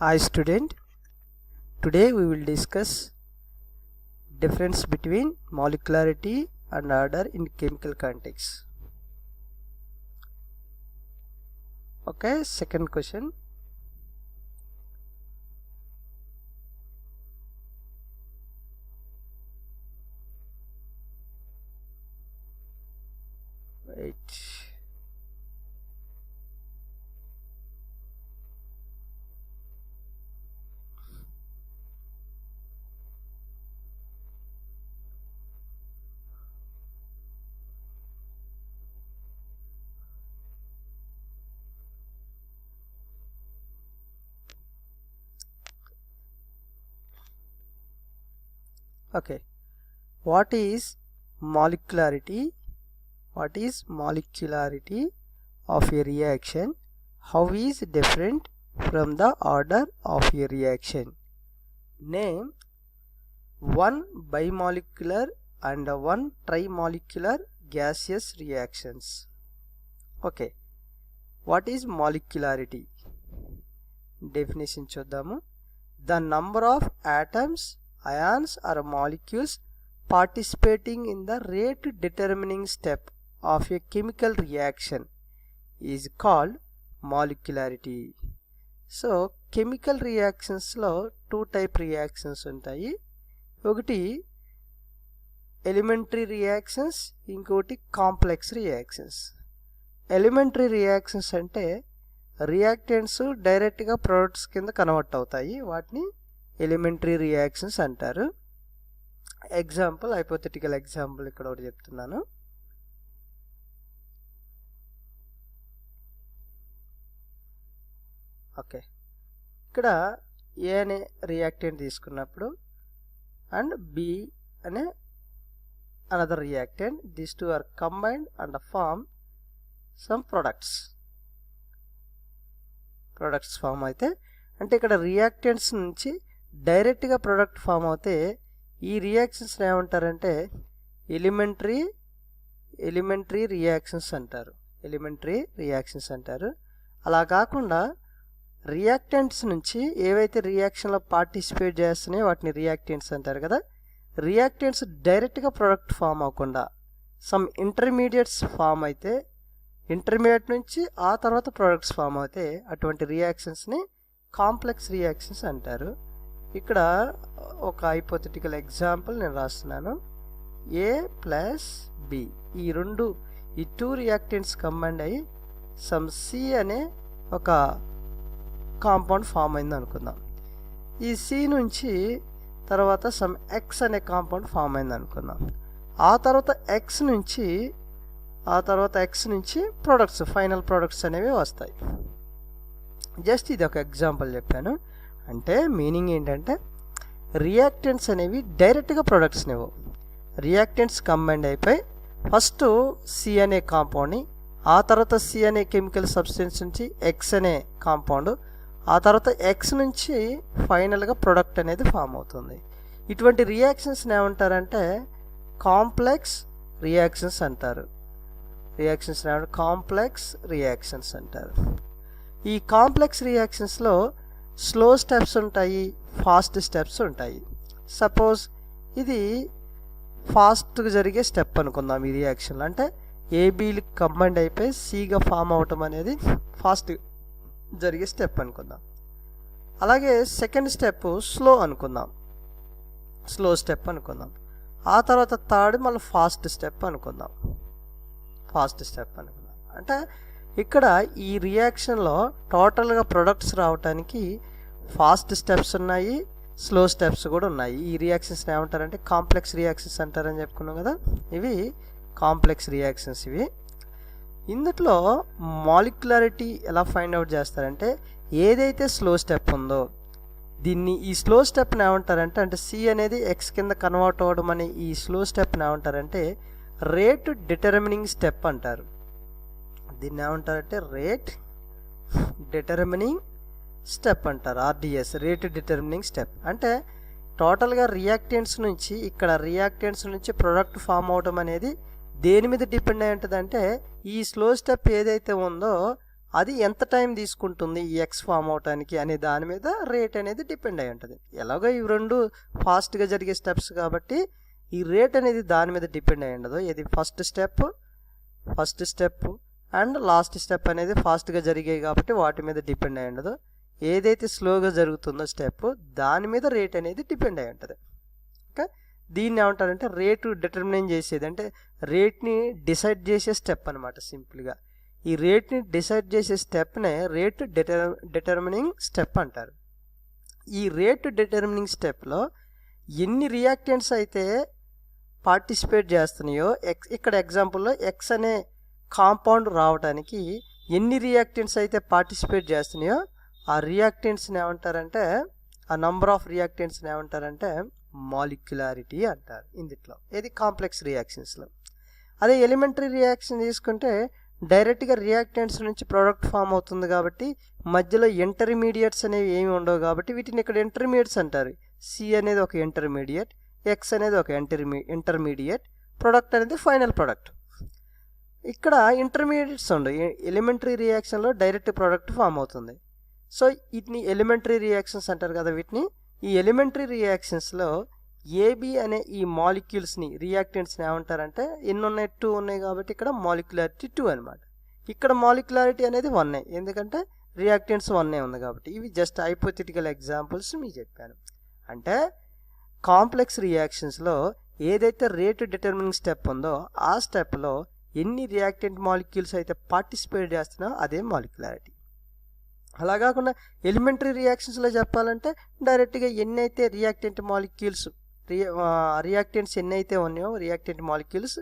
Hi student, today we will discuss difference between molecularity and order in chemical context. Okay, second question. Wait. Okay, what is molecularity? What is molecularity of a reaction? How is different from the order of a reaction? Name one bimolecular and one trimolecular gaseous reactions. Okay, what is molecularity? Definition చూద్దాము. The number of atoms, ions or molecules participating in the rate determining step of a chemical reaction is called molecularity. So chemical రియాక్షన్స్లో two type reactions ఉంటాయి. ఒకటి elementary reactions, ఇంకోటి complex reactions. Elementary reactions అంటే reactants డైరెక్ట్గా products కింద convert అవుతాయి, వాటిని elementary reactions అంటారు. ఎగ్జాంపుల్, హైపోథెటికల్ ఎగ్జాంపుల్ ఇక్కడ ఒకటి చెప్తున్నాను. ఓకే, ఇక్కడ ఏ అనే రియాక్టెంట్ తీసుకున్నప్పుడు అండ్ బి అనే another reactant, these two are combined and form some products form అయితే, అంటే ఇక్కడ రియాక్టెంట్స్ నుంచి డైరెక్ట్గా ప్రొడక్ట్ ఫామ్ అవుతే ఈ రియాక్షన్స్ ఏమంటారంటే ఎలిమెంటరీ రియాక్షన్స్ అంటారు. అలా కాకుండా రియాక్టెంట్స్ నుంచి ఏవైతే రియాక్షన్లో పార్టిసిపేట్ చేస్తున్నాయో వాటిని రియాక్టెంట్స్ అంటారు కదా. రియాక్టెంట్స్ డైరెక్ట్గా ప్రొడక్ట్ ఫామ్ అవ్వకుండా సమ్ ఇంటర్మీడియట్స్ ఫామ్ అయితే, ఇంటర్మీడియట్ నుంచి ఆ తర్వాత ప్రొడక్ట్స్ ఫామ్ అవుతే అటువంటి రియాక్షన్స్ని కాంప్లెక్స్ రియాక్షన్స్ అంటారు. ఇక్కడ ఒక హైపోథెటికల్ ఎగ్జాంపుల్ నేను రాస్తున్నాను. ఏ ప్లస్ బి, ఈ టూ రియాక్టెంట్స్ కంబైండ్ అయ్యి సమ్ సి అనే ఒక కాంపౌండ్ ఫామ్ అయింది అనుకుందాం. ఈ సి నుంచి తర్వాత సమ్ ఎక్స్ అనే కాంపౌండ్ ఫామ్ అయింది అనుకుందాం. ఆ తర్వాత ఎక్స్ నుంచి ప్రొడక్ట్స్, ఫైనల్ ప్రొడక్ట్స్ అనేవి వస్తాయి. జస్ట్ ఇది ఒక ఎగ్జాంపుల్ చెప్పాను. అంటే మీనింగ్ ఏంటంటే రియాక్టెంట్స్ అనేవి డైరెక్ట్గా ప్రొడక్ట్స్ని ఇవ్వవు. రియాక్టెంట్స్ కంబైండ్ అయిపోయి ఫస్ట్ సి అనే కాంపౌండ్ని, ఆ తర్వాత సి అనే కెమికల్ సబ్స్టెన్స్ నుంచి ఎక్స్ అనే కాంపౌండ్, ఆ తర్వాత ఎక్స్ నుంచి ఫైనల్గా ప్రొడక్ట్ అనేది ఫామ్ అవుతుంది. ఇటువంటి రియాక్షన్స్ని ఏమంటారంటే కాంప్లెక్స్ రియాక్షన్స్ అంటారు. కాంప్లెక్స్ రియాక్షన్స్ అంటారు. ఈ కాంప్లెక్స్ రియాక్షన్స్లో స్లో స్టెప్స్ ఉంటాయి, ఫాస్ట్ స్టెప్స్ ఉంటాయి. సపోజ్ ఇది ఫాస్ట్గా జరిగే స్టెప్ అనుకుందాం. ఈ రియాక్షన్లో అంటే ఏబీలు కంబైండ్ అయిపోయి సిగా ఫామ్ అవటం అనేది ఫాస్ట్ జరిగే స్టెప్ అనుకుందాం. అలాగే సెకండ్ స్టెప్ స్లో స్టెప్ అనుకుందాం. ఆ తర్వాత థర్డ్ మళ్ళీ ఫాస్ట్ స్టెప్ అనుకుందాం. అంటే ఇక్కడ ఈ రియాక్షన్లో టోటల్గా ప్రొడక్ట్స్ రావడానికి ఫాస్ట్ స్టెప్స్ ఉన్నాయి, స్లో స్టెప్స్ కూడా ఉన్నాయి. ఈ రియాక్షన్స్ ఏమంటారంటే కాంప్లెక్స్ రియాక్షన్స్ అంటారని చెప్పుకున్నాం కదా. ఇవి కాంప్లెక్స్ రియాక్షన్స్. ఇందులో మాలిక్యులారిటీ ఎలా ఫైండ్ అవుట్ చేస్తారంటే ఏదైతే స్లో స్టెప్ ఉందో ఈ స్లో స్టెప్ని ఏమంటారంటే, అంటే సి అనేది ఎక్స్ కింద కన్వర్ట్ అవ్వడం అనే ఈ స్లో స్టెప్ని ఏమంటారంటే రేట్ డిటర్మినింగ్ స్టెప్ అంటారు. దీన్ని ఏమంటారంటే రేట్ డిటర్మినింగ్ స్టెప్ అంటారు, ఆర్డిఎస్, రేట్ డిటర్మినింగ్ స్టెప్. అంటే టోటల్గా రియాక్టెంట్స్ నుంచి ప్రొడక్ట్ ఫామ్ అవడం అనేది దేని మీద డిపెండ్ అయి ఉంటుంది అంటే ఈ స్లో స్టెప్ ఏదైతే ఉందో అది ఎంత టైం తీసుకుంటుంది ఈ ఎక్స్ ఫామ్ అవటానికి అనే దాని మీద రేట్ అనేది డిపెండ్ అయి ఉంటుంది. ఎలాగో ఇవి రెండు ఫాస్ట్గా జరిగే స్టెప్స్ కాబట్టి ఈ రేట్ అనేది దాని మీద డిపెండ్ అయి ఉండదు. ఇది first step and last step అనేది ఫాస్ట్గా జరిగాయి కాబట్టి వాటి మీద డిపెండ్ అయి ఉండదు. ఏదైతే స్లోగా జరుగుతుందో స్టెప్ దాని మీద రేట్ అనేది డిపెండ్ అయి ఉంటుంది. ఓకే, దీన్ని ఏమంటారంటే రేటు డిటర్మిన్ చేసేది, అంటే రేట్ని డిసైడ్ చేసే స్టెప్ అనమాట. సింపుల్గా ఈ రేట్ని డిసైడ్ చేసే స్టెప్నే రేట్ డిటర్మినింగ్ స్టెప్ అంటారు. ఈ రేట్ డిటర్మినింగ్ స్టెప్లో ఎన్ని రియాక్టెంట్స్ అయితే పార్టిసిపేట్ చేస్తున్నాయో, ఇక్కడ ఎగ్జాంపుల్లో ఎక్స్ అనే కాంపౌండ్ రావడానికి ఎన్ని రియాక్టెంట్స్ అయితే పార్టిసిపేట్ చేస్తున్నాయో ఆ రియాక్టెంట్స్ని ఏమంటారంటే, ఆ నంబర్ ఆఫ్ రియాక్టెంట్స్ని ఏమంటారంటే మాలిక్యులారిటీ అంటారు ఇందులో. ఇది కాంప్లెక్స్ రియాక్షన్స్లో. అదే ఎలిమెంటరీ రియాక్షన్ తీసుకుంటే డైరెక్ట్గా రియాక్టెంట్స్ నుంచి ప్రోడక్ట్ ఫామ్ అవుతుంది కాబట్టి మధ్యలో ఇంటర్మీడియట్స్ అనేవి ఏమి ఉండవు కాబట్టి వీటిని ఇక్కడ ఇంటర్మీడియట్స్ అంటారు. సి అనేది ఒక ఇంటర్మీడియట్, ఎక్స్ అనేది ఒక ఇంటర్మీడియట్, ప్రొడక్ట్ అనేది ఫైనల్ ప్రొడక్ట్. ఇక్కడ ఇంటర్మీడియట్స్ ఉండవు. ఎలిమెంటరీ రియాక్షన్లో డైరెక్ట్ ప్రోడక్ట్ ఫామ్ అవుతుంది. సో వీటిని ఎలిమెంటరీ రియాక్షన్స్ అంటారు కదా. వీటిని ఈ ఎలిమెంటరీ రియాక్షన్స్లో ఏబి అనే ఈ మాలిక్యూల్స్ని రియాక్టెంట్స్ని ఏమంటారంటే ఎన్ని ఉన్నాయి, 2 ఉన్నాయి కాబట్టి ఇక్కడ మాలిక్యులారిటీ 2 అనమాట. ఇక్కడ మాలిక్యులారిటీ అనేది 1, ఎందుకంటే రియాక్టెంట్స్ 1 ఉంది కాబట్టి. ఇవి జస్ట్ హైపోథెటికల్ ఎగ్జాంపుల్స్ మీకు చెప్పాను. అంటే కాంప్లెక్స్ రియాక్షన్స్లో ఏదైతే రేటు డిటర్మినింగ్ స్టెప్ ఉందో ఆ స్టెప్లో ఎన్ని రియాక్టెంట్ మాలిక్యూల్స్ అయితే పార్టిసిపేట్ చేస్తున్నాయో అదే మాలిక్యులారిటీ. అలా కాకుండా ఎలిమెంటరీ రియాక్షన్స్లో చెప్పాలంటే డైరెక్ట్గా ఎన్నైతే రియాక్టెంట్ మాలిక్యూల్స్ రియాక్టెంట్స్ ఎన్నైతే ఉన్నాయో రియాక్టెంట్ మాలిక్యూల్స్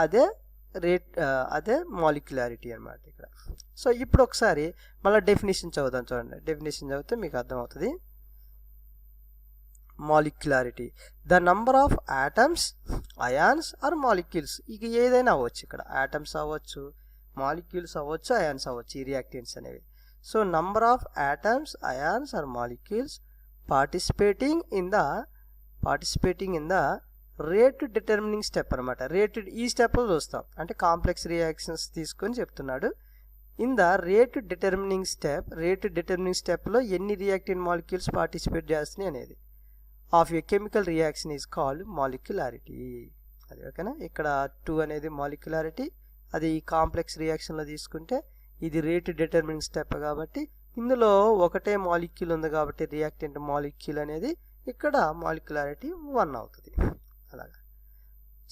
అదే అదే మాలిక్యులారిటీ అనమాట ఇక్కడ. సో ఇప్పుడు ఒకసారి మళ్ళీ డెఫినేషన్ చదువుదాం. చూడండి, డెఫినేషన్ చదివితే మీకు అర్థమవుతుంది. Molecularity the number of atoms, ions are molecules. ఇక ఏదైనా అవ్వచ్చు, ఇక్కడ ఆటమ్స్ అవ్వచ్చు, మాలిక్యూల్స్ అవ్వచ్చు, అయాన్స్ అవ్వచ్చు ఈ రియాక్టెంట్స్ అనేవి. So number of atoms, ions are molecules participating in the rate determining step అనమాట. రేటెడ్ ఈ స్టెప్లో చూస్తాం, అంటే కాంప్లెక్స్ రియాక్షన్స్ తీసుకొని చెప్తున్నాడు. ఇన్ ద రేట్ డిటర్మినింగ్ స్టెప్లో ఎన్ని రియాక్టెంట్ మాలిక్యూల్స్ పార్టిసిపేట్ చేస్తున్నాయి అనేది of A chemical reaction is called molecularity. అది ఓకేనా. ఇక్కడ 2 అనేది మాలిక్యులారిటీ, అది ఈ కాంప్లెక్స్ రియాక్షన్లో తీసుకుంటే ఇది రేట్ డిటర్మినింగ్ స్టెప్ కాబట్టి ఇందులో ఒకటే మాలిక్యూల్ ఉంది కాబట్టి రియాక్టెంట్ మాలిక్యూల్ అనేది ఇక్కడ మాలిక్యులారిటీ 1 అవుతుంది. అలాగా.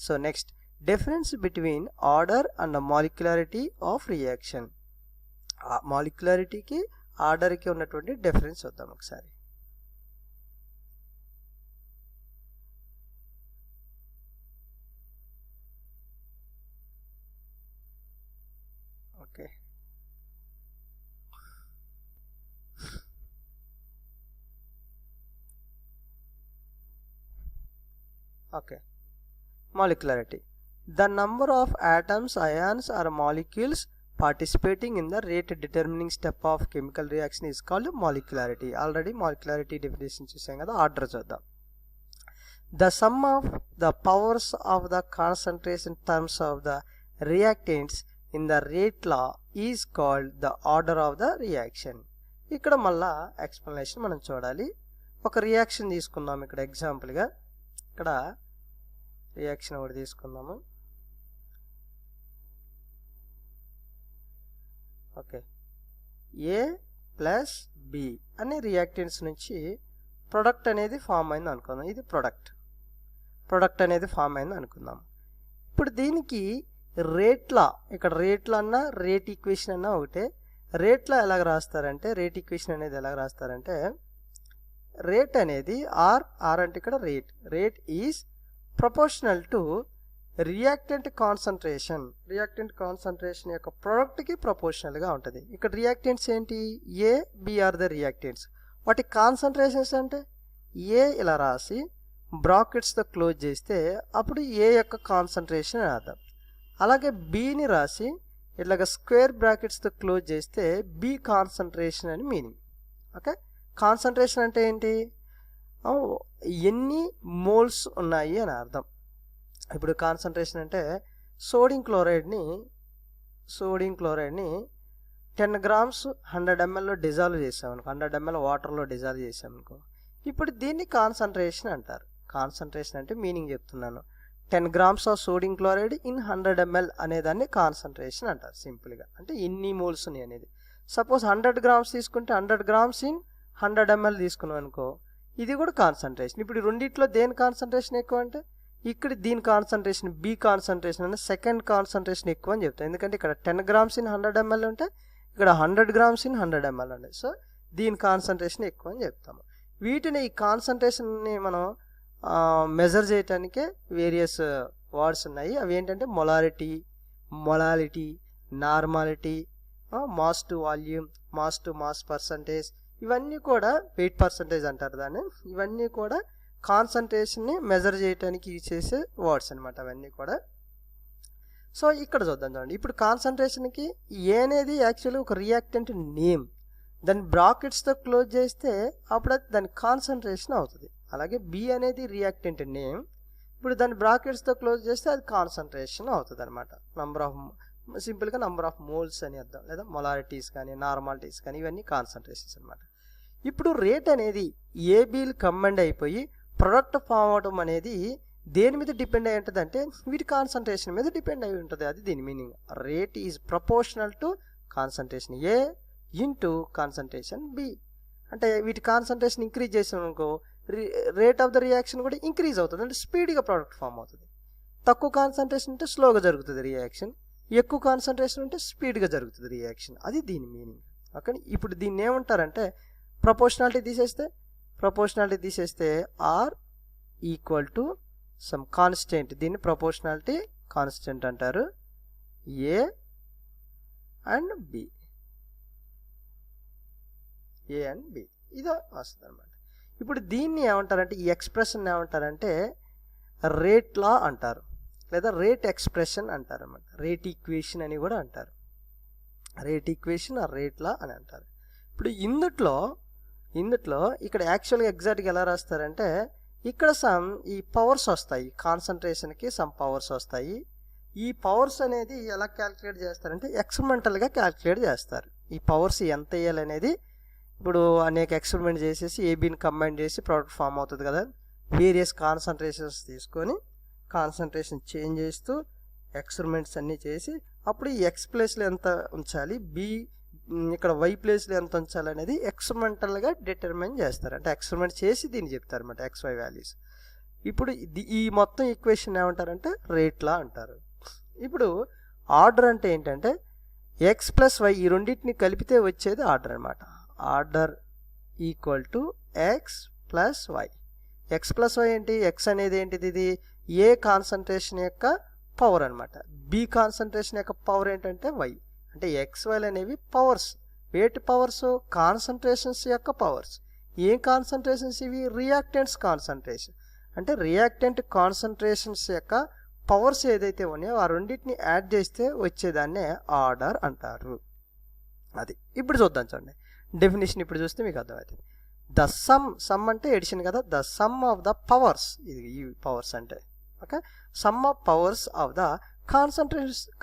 So next, difference between order and molecularity of reaction. మాలిక్యులారిటీకి ఆర్డర్కి ఉన్నటువంటి డిఫరెన్స్ చూద్దాం ఒకసారి. Okay, okay, molecularity the number of atoms, ions or molecules participating in the rate determining step of chemical reaction is called molecularity. Already molecularity definition చూసాం కదా. Order చూద్దాం. the sum of the powers of the concentration terms of the reactants in the rate law is called the order of the reaction. ఇక్కడ మళ్ళా explanation మనం చూడాలి. ఒక reaction తీసుకుందాం. ఇక్కడ ఎగ్జాంపుల్గా ఇక్కడ రియాక్షన్ ఒకటి తీసుకుందాము. ఓకే, ఏ ప్లస్ బి అనే రియాక్టెంట్స్ నుంచి ప్రొడక్ట్ అనేది ఫామ్ అయింది అనుకుందాం. ఇది ప్రొడక్ట్ అనేది ఫామ్ అయింది అనుకుందాం. ఇప్పుడు దీనికి రేట్లా, ఇక్కడ రేట్లా అన్నా రేట్ ఈక్వేషన్ అన్నా ఒకటే. రేట్లా ఎలాగ రాస్తారంటే, రేట్ ఈక్వేషన్ అనేది ఎలాగ రాస్తారంటే, రేట్ అనేది ఆర్ అంటే ఇక్కడ rate is proportional to reactant concentration యొక్క ప్రోడక్ట్కి ప్రపోర్షనల్గా ఉంటుంది. ఇక్కడ రియాక్టెంట్స్ ఏంటి, A B are the reactants. వాటి కాన్సన్ట్రేషన్స్ అంటే ఏ ఇలా రాసి బ్రాకెట్స్తో క్లోజ్ చేస్తే అప్పుడు ఏ యొక్క కాన్సన్ట్రేషన్ అని అర్థం. అలాగే బిని రాసి ఇట్లాగ స్క్వేర్ బ్రాకెట్స్తో క్లోజ్ చేస్తే బి కాన్సన్ట్రేషన్ అని మీనింగ్. ఓకే, కాన్సన్ట్రేషన్ అంటే ఏంటి, ఎన్ని మోల్స్ ఉన్నాయి అని అర్థం. ఇప్పుడు కాన్సన్ట్రేషన్ అంటే సోడియం క్లోరైడ్ని 10 grams 100 mlలో డిజాల్వ్ చేసామనుకో, 100 ml వాటర్లో డిజాల్వ్ చేసామనుకో, ఇప్పుడు దీన్ని కాన్సన్ట్రేషన్ అంటారు. కాన్సన్ట్రేషన్ అంటే మీనింగ్ చెప్తున్నాను. 10 grams of sodium chloride in 100 ml అనేదాన్ని కాన్సన్ట్రేషన్ అంటారు సింపుల్గా. అంటే ఎన్ని మోల్స్ ఉన్నాయి అనేది. సపోజ్ 100 grams తీసుకుంటే 100 grams ఇన్ 100 ml తీసుకున్నాం అనుకో, ఇది కూడా కాన్సన్ట్రేషన్. ఇప్పుడు రెండిట్లో దేని కాన్సన్ట్రేషన్ ఎక్కువ అంటే ఇక్కడ దీని కాన్సన్ట్రేషన్ బి కాన్సన్ట్రేషన్ అంటే సెకండ్ కాన్సన్ట్రేషన్ ఎక్కువ అని చెప్తాం. ఎందుకంటే ఇక్కడ 10 grams ఇన్ 100 ml ఉంటే ఇక్కడ 100 grams ఇన్ 100 ml ఉంది. సో దీని కాన్సన్ట్రేషన్ ఎక్కువ అని చెప్తాము. వీటిని ఈ కాన్సన్ట్రేషన్ని మనం మెజర్ చేయటానికే వేరియస్ వర్డ్స్ ఉన్నాయి. అవి ఏంటంటే molarity, molality, normality, mass to volume, mass to mass percentage, ఇవన్నీ కూడా వెయిట్ పర్సంటేజ్ అంటారు దాన్ని. ఇవన్నీ కూడా కాన్సన్ట్రేషన్ని మెజర్ చేయడానికి యూజ్ చేసే వర్డ్స్ అనమాట అవన్నీ కూడా. సో ఇక్కడ చూద్దాం చూడండి. ఇప్పుడు కాన్సన్ట్రేషన్కి ఏ అనేది యాక్చువల్లీ ఒక రియాక్టెంట్ నేమ్, దాన్ని బ్రాకెట్స్తో క్లోజ్ చేస్తే అప్పుడు అది దాని కాన్సన్ట్రేషన్ అవుతుంది. అలాగే బి అనేది రియాక్టెంట్ నేమ్, ఇప్పుడు దాన్ని బ్రాకెట్స్తో క్లోజ్ చేస్తే అది కాన్సన్ట్రేషన్ అవుతుంది అనమాట. సింపుల్గా నంబర్ ఆఫ్ మోల్స్ అని అర్థం, లేదా మొలారిటీస్ కానీ నార్మాలిటీస్ కానీ ఇవన్నీ కాన్సన్ట్రేషన్స్ అనమాట. ఇప్పుడు రేట్ అనేది ఏబీలు కంబైండ్ అయిపోయి ప్రొడక్ట్ ఫామ్ అవడం అనేది దేని మీద డిపెండ్ అయి ఉంటుంది అంటే వీటి కాన్సన్ట్రేషన్ మీద డిపెండ్ అయి ఉంటుంది. అది దీని meaning. Rate is proportional to concentration A into concentration B. అంటే వీటి కాన్సన్ట్రేషన్ ఇంక్రీజ్ చేసాం అనుకో, రేట్ ఆఫ్ ద రియాక్షన్ కూడా ఇంక్రీజ్ అవుతుంది, అంటే స్పీడ్గా ప్రోడక్ట్ ఫామ్ అవుతుంది. తక్కువ కాన్సన్ట్రేషన్ ఉంటే స్లోగా జరుగుతుంది రియాక్షన్, ఎక్కువ కాన్సన్ట్రేషన్ ఉంటే స్పీడ్గా జరుగుతుంది రియాక్షన్. అది దీని మీనింగ్. ఓకే, ఇప్పుడు దీన్ని ఏమంటారంటే ప్రపోర్షనాలిటీ తీసేస్తే R equal to some constant, దీన్ని ప్రపోర్షనాలిటీ కాన్స్టెంట్ అంటారు. A and B, A and B ఇదో వస్తుంది అనమాట. ఇప్పుడు దీన్ని ఏమంటారంటే ఈ ఎక్స్ప్రెషన్ ఏమంటారంటే రేట్ లా అంటారు, లేదా రేట్ ఎక్స్ప్రెషన్ అంటారు అనమాట. రేట్ ఈక్వేషన్ అని కూడా అంటారు. రేట్ ఈక్వేషన్ ఆ రేట్ లా అని అంటారు. ఇప్పుడు ఇందుట్లో ఇక్కడ యాక్చువల్గా ఎగ్జాక్ట్గా ఎలా రాస్తారంటే ఇక్కడ ఈ పవర్స్ వస్తాయి, కాన్సన్ట్రేషన్కి సమ్ పవర్స్ వస్తాయి. ఈ పవర్స్ అనేది ఎలా క్యాలిక్యులేట్ చేస్తారంటే ఎక్స్పెరిమెంటల్గా క్యాలిక్యులేట్ చేస్తారు. ఈ పవర్స్ ఎంత వేయాలనేది ఇప్పుడు అనేక ఎక్స్పెరిమెంట్ చేసేసి ఏబీని కంబైన్ చేసి ప్రోడక్ట్ ఫామ్ అవుతుంది కదా. వేరియస్ కాన్సన్ట్రేషన్స్ తీసుకొని కాన్సన్ట్రేషన్ చేంజ్ చేస్తూ ఎక్స్పెరిమెంట్స్ అన్నీ చేసి అప్పుడు ఈ ఎక్స్ ప్లేస్లో ఎంత ఉంచాలి, బి ఇక్కడ వై ప్లేస్లో ఎంత ఉంచాలి అనేది ఎక్స్పెరిమెంటల్గా డిటర్మైన్ చేస్తారు. అంటే ఎక్స్పెరిమెంట్ చేసి దీన్ని చెప్తారు అనమాట, ఎక్స్ వై వాల్యూస్. ఇప్పుడు ఈ మొత్తం ఈక్వేషన్ ఏమంటారంటే రేట్ లా అంటారు. ఇప్పుడు ఆర్డర్ అంటే ఏంటంటే ఎక్స్ ప్లస్ వై ఈ రెండింటిని కలిపితే వచ్చేది ఆర్డర్ అనమాట. Order equal to X plus Y. X plus Y ఏంటి, ఎక్స్ అనేది ఏంటిది, ఇది ఏ కాన్సన్ట్రేషన్ యొక్క పవర్ అనమాట. బి కాన్సన్ట్రేషన్ యొక్క పవర్ ఏంటంటే వై. అంటే ఎక్స్ వైలు అనేవి పవర్స్. వేటి పవర్స్, కాన్సన్ట్రేషన్స్ యొక్క పవర్స్. ఏ కాన్సన్ట్రేషన్స్ ఇవి, రియాక్టెంట్స్ కాన్సన్ట్రేషన్. అంటే రియాక్టెంట్ కాన్సన్ట్రేషన్స్ యొక్క పవర్స్ ఏదైతే ఉన్నాయో ఆ రెండింటిని యాడ్ చేస్తే వచ్చేదాన్నే ఆర్డర్ అంటారు. అది ఇప్పుడు చూద్దాం చూడండి డెఫినేషన్. ఇప్పుడు చూస్తే మీకు అర్థమవుతుంది. ద సమ్ అంటే ఎడిషన్ కదా, the sum of the powers, ఇది ఈ పవర్స్ అంటే okay, sum of powers of the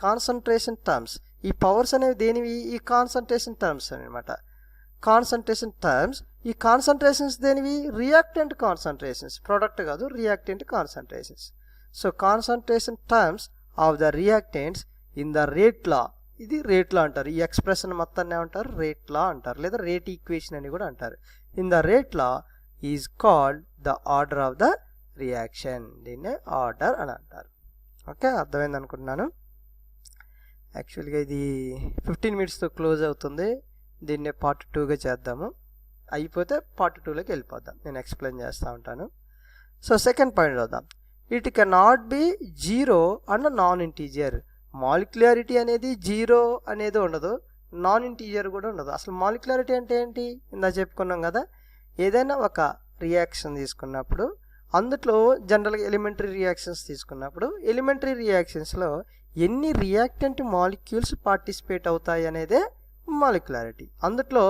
concentration terms. ఈ పవర్స్ అనేవి దేనివి, ఈ కాన్సన్ట్రేషన్ టర్మ్స్ అనమాట. కాన్సన్ట్రేషన్ టర్మ్స్, ఈ కాన్సన్ట్రేషన్స్ దేనివి, రియాక్టెంట్ కాన్సన్ట్రేషన్స్, ప్రొడక్ట్ కాదు reactant concentrations. So concentration terms of the reactants in the rate law, ఇది రేట్ లా అంటారు. ఈ ఎక్స్ప్రెషన్ మొత్తాన్ని ఏమంటారు, రేట్ లా అంటారు, లేదా రేట్ ఈక్వేషన్ అని కూడా అంటారు. In the rate law is called the order of the reaction. దీన్నే ఆర్డర్ అని అంటారు. ఓకే, అర్థమైంది అనుకుంటున్నాను. యాక్చువల్గా ఇది 15 minutesతో క్లోజ్ అవుతుంది. దీన్నే పార్ట్ 2గా చేద్దాము. అయిపోతే పార్ట్ 2లోకి వెళ్ళిపోద్దాం, నేను ఎక్స్ప్లెయిన్ చేస్తూ ఉంటాను. సో సెకండ్ పాయింట్ చూద్దాం. It can not be zero and non integer. Molecularity అనేది జీరో అనేది ఉండదు, నాన్ ఇంటీజర్ కూడా ఉండదు. అసలు మాలిక్యులారిటీ అంటే ఏంటి, ఇందా చెప్పుకున్నాం కదా. ఏదైనా ఒక రియాక్షన్ తీసుకున్నప్పుడు అందులో జనరల్గా ఎలిమెంటరీ రియాక్షన్స్ తీసుకున్నప్పుడు ఎలిమెంటరీ రియాక్షన్స్లో ఎన్ని రియాక్టెంట్ మాలిక్యూల్స్ పార్టిసిపేట్ అవుతాయి అనేదే మాలిక్యులారిటీ. అందులో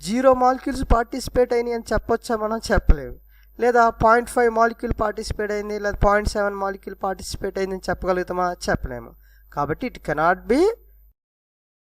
0 మాలిక్యూల్స్ పార్టిసిపేట్ అయినాయి అని చెప్పొచ్చా, మనం చెప్పలేము. లేదా 0.5 మాలిక్యూల్ పార్టిసిపేట్ అయింది, లేదా 0.7 మాలిక్యూల్ పార్టిసిపేట్ అయింది అని చెప్పగలుగుతామా, చెప్పలేము. కాబట్టి ఇట్ కెనాట్ బి